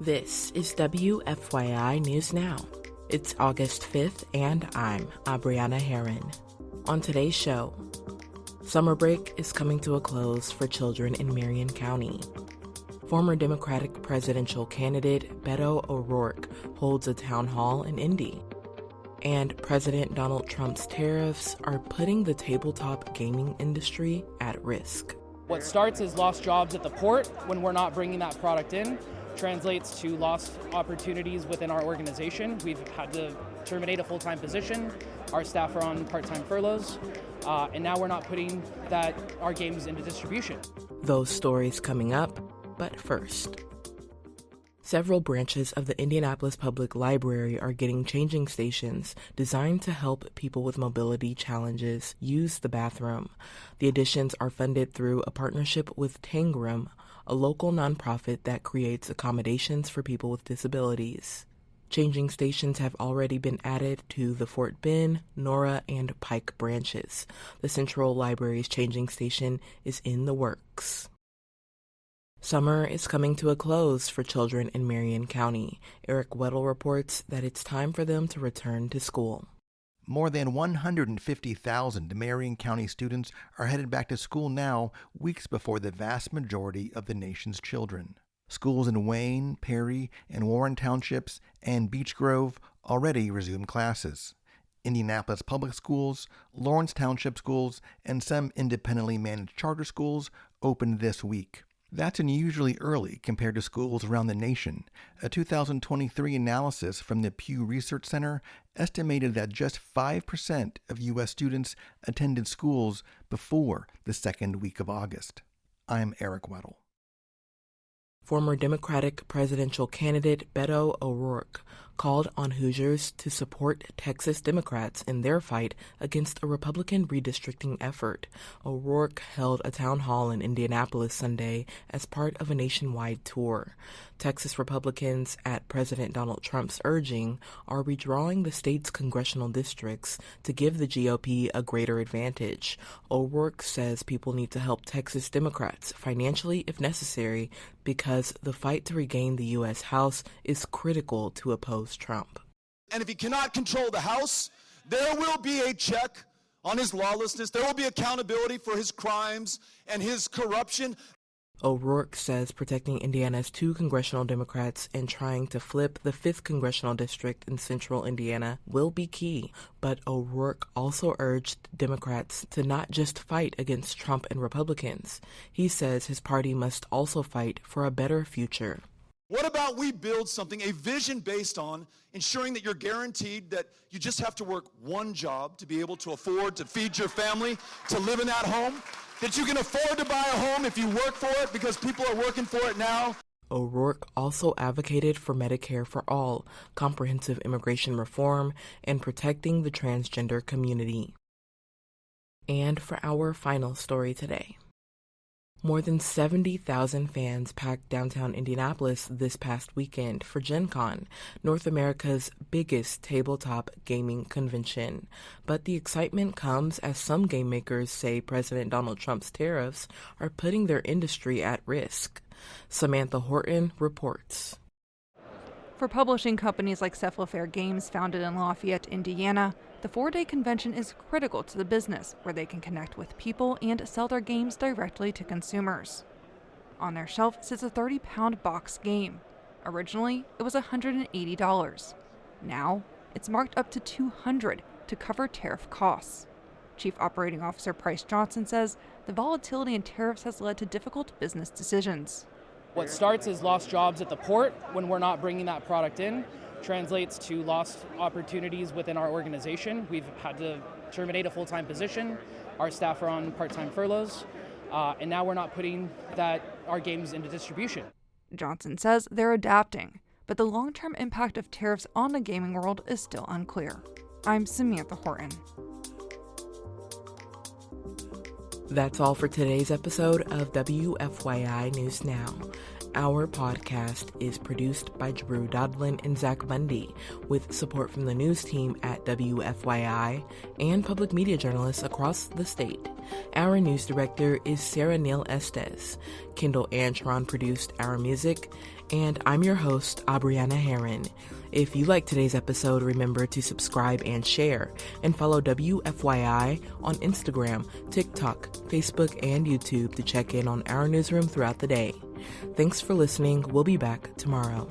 This is WFYI News Now. It's August 5th, and I'm Abriana Herron. On today's show, summer break is coming to a close for children in Marion County. Former Democratic presidential candidate Beto O'Rourke holds a town hall in Indy. And President Donald Trump's tariffs are putting the tabletop gaming industry at risk. What starts as lost jobs at the port when we're not bringing that product in translates to lost opportunities within our organization. We've had to terminate a full-time position. Our staff are on part-time furloughs, and now we're not putting our games into distribution. Those stories coming up, but first. Several branches of the Indianapolis Public Library are getting changing stations designed to help people with mobility challenges use the bathroom. The additions are funded through a partnership with Tangram, a local nonprofit that creates accommodations for people with disabilities. Changing stations have already been added to the Fort Bend, Nora, and Pike branches. The Central Library's changing station is in the works. Summer is coming to a close for children in Marion County. Eric Weddle reports that it's time for them to return to school. More than 150,000 Marion County students are headed back to school now, weeks before the vast majority of the nation's children. Schools in Wayne, Perry, and Warren Townships and Beech Grove already resumed classes. Indianapolis Public Schools, Lawrence Township Schools, and some independently managed charter schools opened this week. That's unusually early compared to schools around the nation. A 2023 analysis from the Pew Research Center estimated that just 5% of U.S. students attended schools before the second week of August. I'm Eric Weddle. Former Democratic presidential candidate Beto O'Rourke called on Hoosiers to support Texas Democrats in their fight against a Republican redistricting effort. O'Rourke held a town hall in Indianapolis Sunday as part of a nationwide tour. Texas Republicans, at President Donald Trump's urging, are redrawing the state's congressional districts to give the GOP a greater advantage. O'Rourke says people need to help Texas Democrats financially if necessary because the fight to regain the U.S. House is critical to oppose Trump. And if he cannot control the House, there will be a check on his lawlessness. There will be accountability for his crimes and his corruption. O'Rourke says protecting Indiana's 2 congressional Democrats and trying to flip the 5th congressional district in central Indiana will be key. But O'Rourke also urged Democrats to not just fight against Trump and Republicans. He says his party must also fight for a better future. What about we build something, a vision based on ensuring that you're guaranteed that you just have to work one job to be able to afford to feed your family, to live in that home, that you can afford to buy a home if you work for it because people are working for it now. O'Rourke also advocated for Medicare for all, comprehensive immigration reform, and protecting the transgender community. And for our final story today. More than 70,000 fans packed downtown Indianapolis this past weekend for Gen Con, North America's biggest tabletop gaming convention. But the excitement comes as some game makers say President Donald Trump's tariffs are putting their industry at risk. Samantha Horton reports. For publishing companies like Cephalofair Games, founded in Lafayette, Indiana, the 4-day convention is critical to the business, where they can connect with people and sell their games directly to consumers. On their shelf sits a 30-pound box game. Originally, it was $180. Now, it's marked up to $200 to cover tariff costs. Chief Operating Officer Price Johnson says the volatility in tariffs has led to difficult business decisions. What starts as lost jobs at the port when we're not bringing that product in translates to lost opportunities within our organization. We've had to terminate a full-time position. Our staff are on part-time furloughs, and now we're not putting our games into distribution. Johnson says they're adapting, but the long-term impact of tariffs on the gaming world is still unclear. I'm Samantha Horton. That's all for today's episode of WFYI News Now. Our podcast is produced by Drew Daudelin and Zach Bundy, with support from the news team at WFYI and public media journalists across the state. Our news director is Sarah Neal-Estes. Kendall Antron produced our music, and I'm your host, Abriana Herron. If you like today's episode, remember to subscribe and share, and follow WFYI on Instagram, TikTok, Facebook, and YouTube to check in on our newsroom throughout the day. Thanks for listening. We'll be back tomorrow.